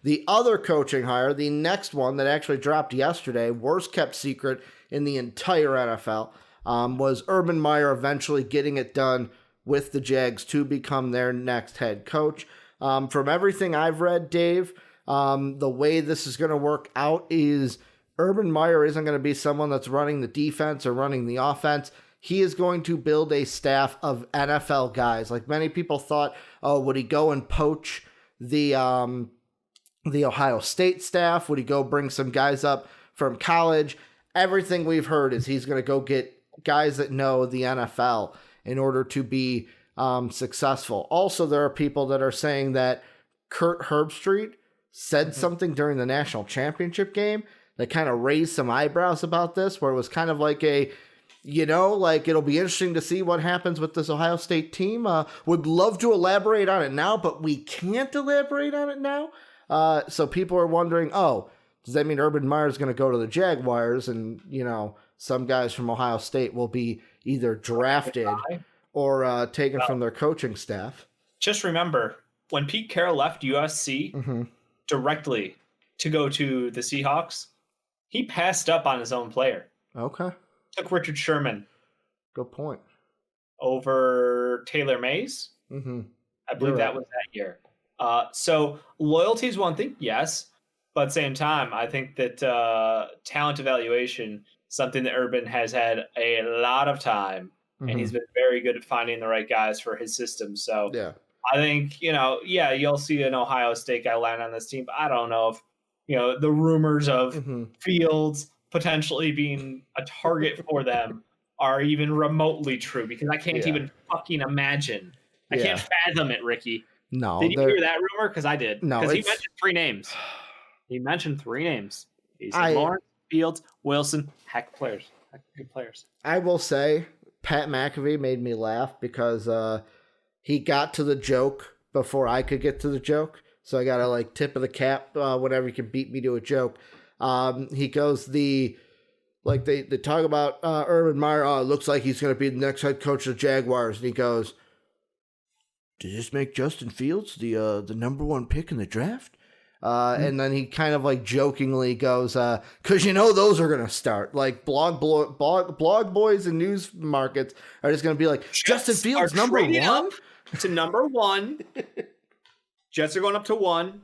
The other coaching hire, the next one that actually dropped yesterday, worst kept secret in the entire NFL, was Urban Meyer eventually getting it done with the Jags to become their next head coach. From everything I've read, Dave, the way this is going to work out is Urban Meyer isn't going to be someone that's running the defense or running the offense. He is going to build a staff of NFL guys. Like many people thought, oh, would he go and poach the Ohio State staff? Would he go bring some guys up from college? Everything we've heard is he's going to go get guys that know the NFL in order to be successful. Also, there are people that are saying that Kurt Herbstreit said something during the national championship game that kind of raised some eyebrows about this, where it was kind of like it'll be interesting to see what happens with this Ohio State team. Would love to elaborate on it now, but we can't elaborate on it now. So people are wondering, does that mean Urban Meyer is going to go to the Jaguars and, some guys from Ohio State will be either drafted or taken from their coaching staff? Just remember, when Pete Carroll left USC directly to go to the Seahawks, he passed up on his own player. Okay. Took Richard Sherman. Good point. Over Taylor Mays. I believe that was that year. So loyalty is one thing, yes. But at the same time, I think that talent evaluation, something that Urban has had a lot of time, and he's been very good at finding the right guys for his system. So yeah. I think, you'll see an Ohio State guy land on this team. But I don't know if, the rumors of Fields potentially being a target for them are even remotely true, because I can't even fucking imagine. I can't fathom it, Ricky. No. Did you hear that rumor? Because I did. No. Because he mentioned 3 names. He mentioned 3 names. He said Lawrence, Fields, Wilson. Heck players. Good players. I will say Pat McAfee made me laugh because he got to the joke before I could get to the joke. So I got to tip of the cap whenever you can beat me to a joke. He goes, they talk about Urban Meyer. It looks like he's going to be the next head coach of the Jaguars. And he goes, did this make Justin Fields the number 1 pick in the draft? And then he kind of jokingly goes, because those are going to start. Blog boys and news markets are just going to be like, Justin Fields number 1? To number 1. Jets are going up to 1.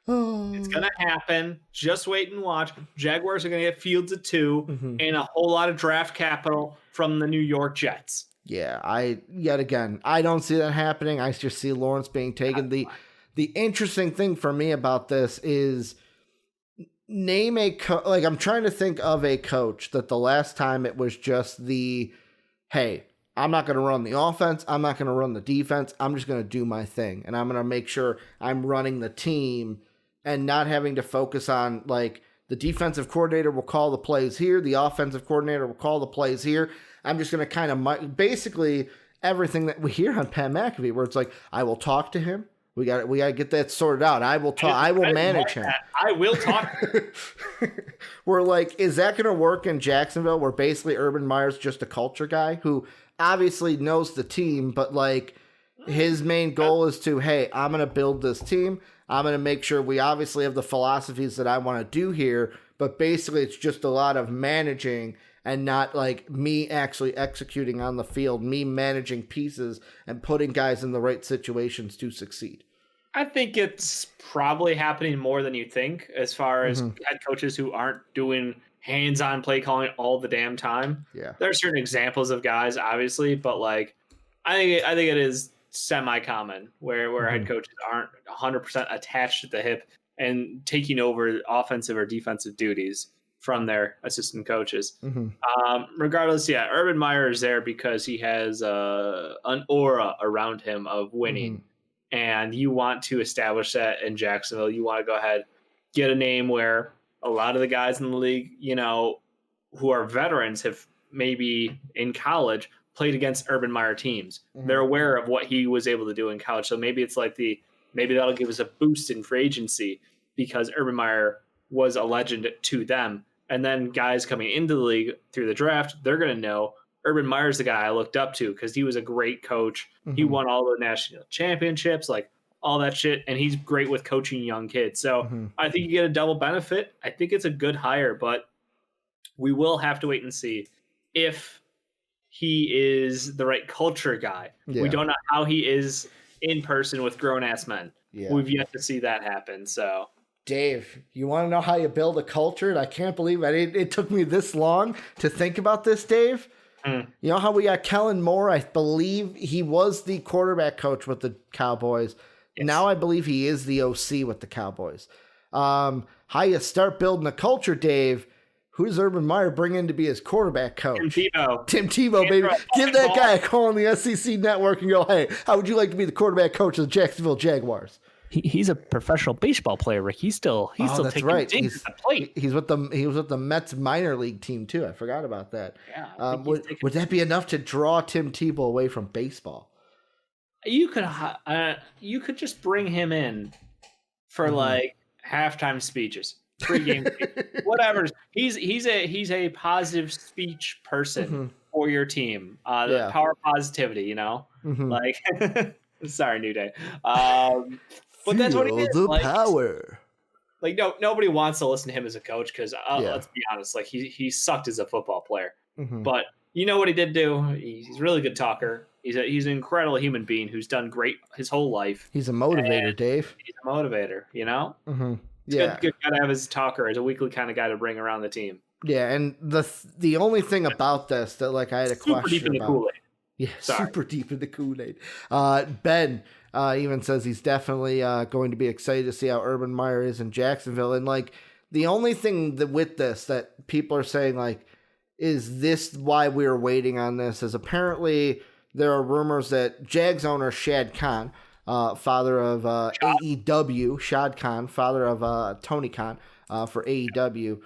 It's going to happen. Just wait and watch. Jaguars are going to get Fields at 2 and a whole lot of draft capital from the New York Jets. Yeah, I don't see that happening. I just see Lawrence being taken. The interesting thing for me about this is name a I'm trying to think of a coach that the last time it was just hey, I'm not going to run the offense. I'm not going to run the defense. I'm just going to do my thing. And I'm going to make sure I'm running the team and not having to focus on the defensive coordinator will call the plays here. The offensive coordinator will call the plays here. I'm just going to kind of basically everything that we hear on Pat McAfee, where it's I will talk to him. We got to get that sorted out. I will talk. I will manage him. I will talk. We're is that going to work in Jacksonville, where basically Urban Meyer's just a culture guy who obviously knows the team, but his main goal is to, hey, I'm going to build this team. I'm going to make sure we obviously have the philosophies that I want to do here, but basically it's just a lot of managing and not me actually executing on the field, me managing pieces and putting guys in the right situations to succeed. I think it's probably happening more than you think, as far as head coaches who aren't doing hands-on play calling all the damn time. Yeah. There are certain examples of guys, obviously, but I think it is semi-common where head coaches aren't 100% attached at the hip and taking over offensive or defensive duties from their assistant coaches. Regardless, Urban Meyer is there because he has an aura around him of winning. And you want to establish that in Jacksonville. You want to go ahead, get a name where a lot of the guys in the league, who are veterans, have maybe in college played against Urban Meyer teams. They're aware of what he was able to do in college. So maybe it's maybe that'll give us a boost in free agency because Urban Meyer was a legend to them. And then guys coming into the league through the draft, they're going to know Urban Meyer's the guy I looked up to because he was a great coach. He won all the national championships. all that shit, and he's great with coaching young kids. So I think you get a double benefit. I think it's a good hire, but we will have to wait and see if he is the right culture guy. Yeah. We don't know how he is in person with grown-ass men. Yeah. We've yet to see that happen. So, Dave, you want to know how you build a culture? And I can't believe it took me this long to think about this, Dave. You know how we got Kellen Moore? I believe he was the quarterback coach with the Cowboys. Yes. Now I believe he is the OC with the Cowboys. How you start building a culture, Dave? Who's Urban Meyer bring in to be his quarterback coach? Tim Tebow, baby. Give that guy a call on the SEC network and go, hey, how would you like to be the quarterback coach of the Jacksonville Jaguars? He's a professional baseball player, Rick. He's still taking digs at the plate. He was with the Mets minor league team too. I forgot about that. Yeah, would that be enough to draw Tim Tebow away from baseball? You could just bring him in for like halftime speeches, pregame speeches, whatever. He's a positive speech person for your team. The power of positivity, you know, like. Sorry, New Day. But that's what he is. The power. Like nobody wants to listen to him as a coach because let's be honest, like he sucked as a football player. But you know what he did do? He's a really good talker. He's an incredible human being who's done great his whole life. He's a motivator, Dave. He's a motivator, you know? It's good guy to have as a talker, as a weekly kind of guy to bring around the team. Yeah, and the only thing about this that like I had a super question deep in about. The Kool-Aid. Yeah, super deep in the Kool-Aid. Ben even says he's definitely going to be excited to see how Urban Meyer is in Jacksonville. And like the only thing with this that people are saying like, is this why we were waiting on this? Is apparently there are rumors that Jags owner Shad Khan, father of AEW, Shad Khan, father of Tony Khan for AEW.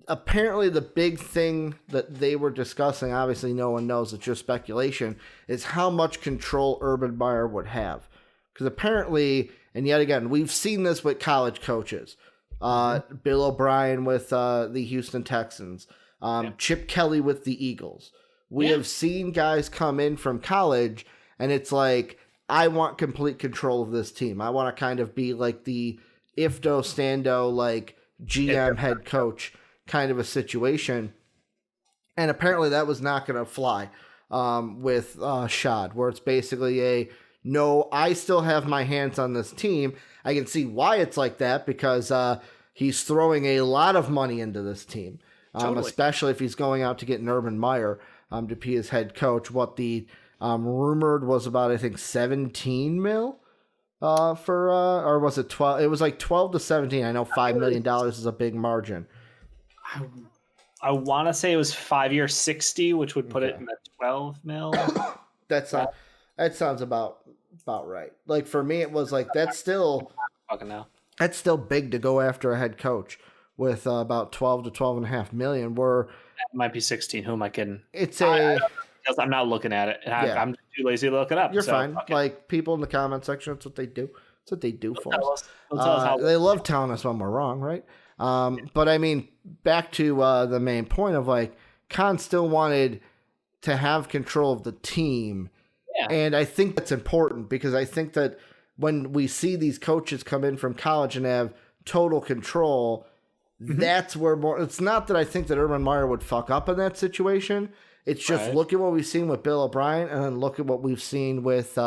Apparently the big thing that they were discussing, obviously no one knows, it's just speculation, is how much control Urban Meyer would have. Because apparently, and yet again, we've seen this with college coaches. Bill O'Brien with the Houston Texans. Chip Kelly with the Eagles. We have seen guys come in from college, and it's like, I want complete control of this team. I want to kind of be like the Ifdo Stando, like GM head coach kind of a situation. And apparently that was not going to fly with Shad, where it's basically no, I still have my hands on this team. I can see why it's like that because he's throwing a lot of money into this team, especially if he's going out to get an Urban Meyer to be his head coach. What the rumored was about, I think, 17 mil or was it 12? It was like 12 to 17. I know $5 million is a big margin. I want to say it was 5 years, 60, which would put it in the 12 mil. That sounds about right. Like for me, it was like that's still big to go after a head coach with about 12 to 12.5 million. Where it might be 16. Who am I kidding? I'm not looking at it. I'm too lazy to look it up. You're fine. Like people in the comment section, that's what they do. That's what they do for us. They love telling us when we're wrong, right? But I mean, back to the main point of like, Khan still wanted to have control of the team. Yeah. And I think that's important because I think that when we see these coaches come in from college and have total control, that's where it's not that I think that Urban Meyer would fuck up in that situation. It's just look at what we've seen with Bill O'Brien and then look at what we've seen with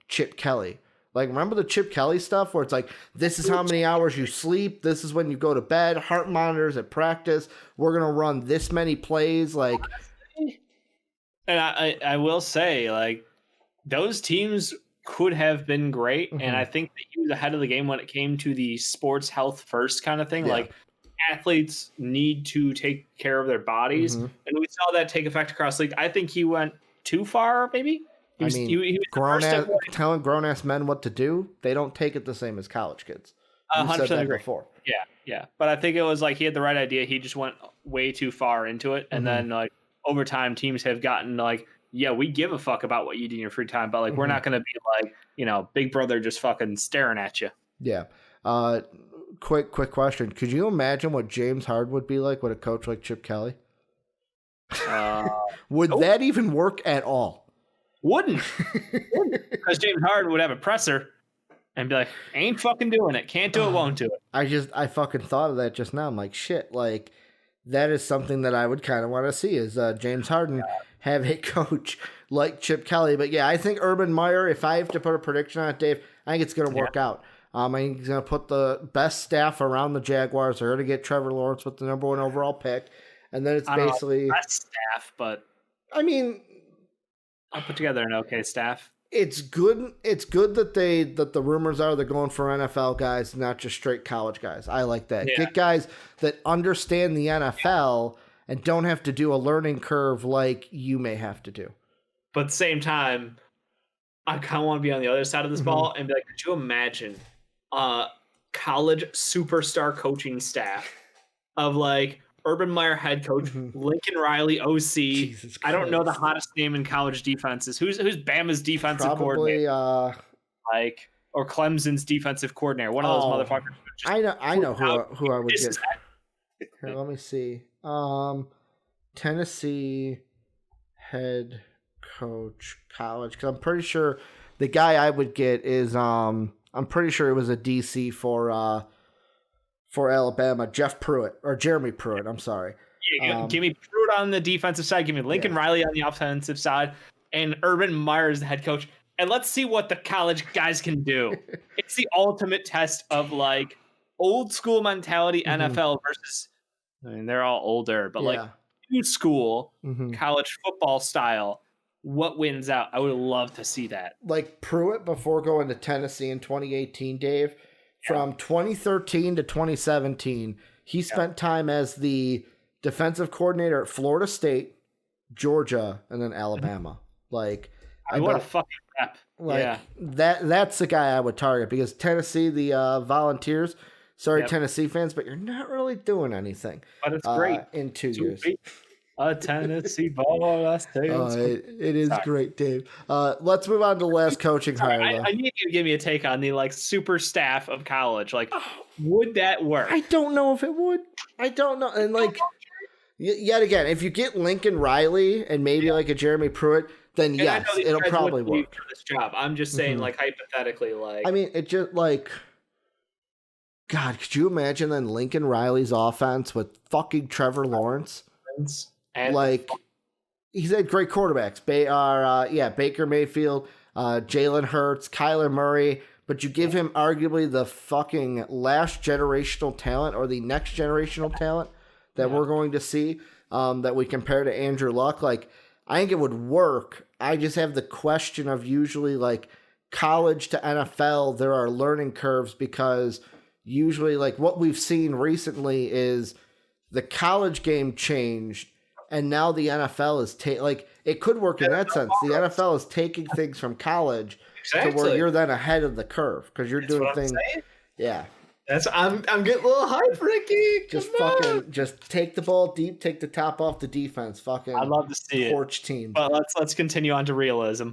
Chip Kelly. Like, remember the Chip Kelly stuff where it's like, this is how many hours you sleep. This is when you go to bed. Heart monitors at practice. We're going to run this many plays. Like, and I will say, like, those teams could have been great. And I think that he was ahead of the game when it came to the sports health first kind of thing. Yeah. Like, athletes need to take care of their bodies. And we saw that take effect across the league. I think he went too far, maybe. He was telling grown-ass men what to do, they don't take it the same as college kids. 100% agree. Before. Yeah. But I think it was like he had the right idea. He just went way too far into it. And then, like, over time, teams have gotten, like, yeah, we give a fuck about what you do in your free time, but, like, we're not going to be, like, you know, Big Brother just fucking staring at you. Yeah. Quick question. Could you imagine what James Harden would be like with a coach like Chip Kelly? Would that even work at all? Wouldn't. Because James Harden would have a presser. and be like, ain't fucking doing it. Can't do it, won't do it. I fucking thought of that just now. I'm like, shit, like that is something that I would kind of want to see is James Harden have a coach like Chip Kelly. But yeah, I think Urban Meyer, if I have to put a prediction on it, Dave, I think it's going to work out. I think he's going to put the best staff around the Jaguars. They're going to get Trevor Lawrence with the number 1 overall pick. And then it's basically best staff, but I mean, I'll put together an okay staff. It's good. It's good that the rumors are they're going for NFL guys, not just straight college guys. I like that. Yeah. Get guys that understand the NFL and don't have to do a learning curve like you may have to do. But at the same time, I kind of want to be on the other side of this ball and be like, could you imagine college superstar coaching staff of like Urban Meyer head coach, Lincoln Riley OC. I don't know the hottest name in college defenses. Who's Bama's defensive coordinator? Or Clemson's defensive coordinator. One of those motherfuckers. I know who I would get. Here, let me see. Tennessee head coach college, because I'm pretty sure the guy I would get is I'm pretty sure it was a DC for Alabama, Jeff Pruitt or Jeremy Pruitt. I'm sorry. Yeah, give me Pruitt on the defensive side. Give me Lincoln Riley on the offensive side, and Urban Meyer is the head coach. And let's see what the college guys can do. It's the ultimate test of like old school mentality NFL versus. I mean, they're all older, but like new school college football style. What wins out? I would love to see that. Like Pruitt before going to Tennessee in 2018, Dave. From 2013 to 2017, he spent time as the defensive coordinator at Florida State, Georgia, and then Alabama. Like, what a fucking rep. Like that's the guy I would target because Tennessee, the Volunteers. Sorry, Tennessee fans, but you're not really doing anything. But it's great in 2 years. A Tennessee ball. It is great, Dave. Let's move on to the last coaching hire. I need you to give me a take on the like super staff of college. Like, would that work? I don't know if it would. I don't know. And like, yet again, if you get Lincoln Riley and maybe like a Jeremy Pruitt, then yes, it'll probably work for this job. I'm just saying, like hypothetically, like I mean, it just like. God, could you imagine then Lincoln Riley's offense with fucking Trevor Lawrence? And like he's had great quarterbacks. Baker Mayfield, Jalen Hurts, Kyler Murray, but you give him arguably the fucking last generational talent or the next generational talent that we're going to see that we compare to Andrew Luck. Like, I think it would work. I just have the question of usually like college to NFL, there are learning curves because usually like what we've seen recently is the college game changed. And now the NFL is it could work in that sense. The NFL is taking things from college to where you're then ahead of the curve because you're doing things. Yeah, I'm getting a little hype, Ricky. Just take the ball deep, take the top off the defense. Fucking, I'd love to see torch team. But let's continue on to realism.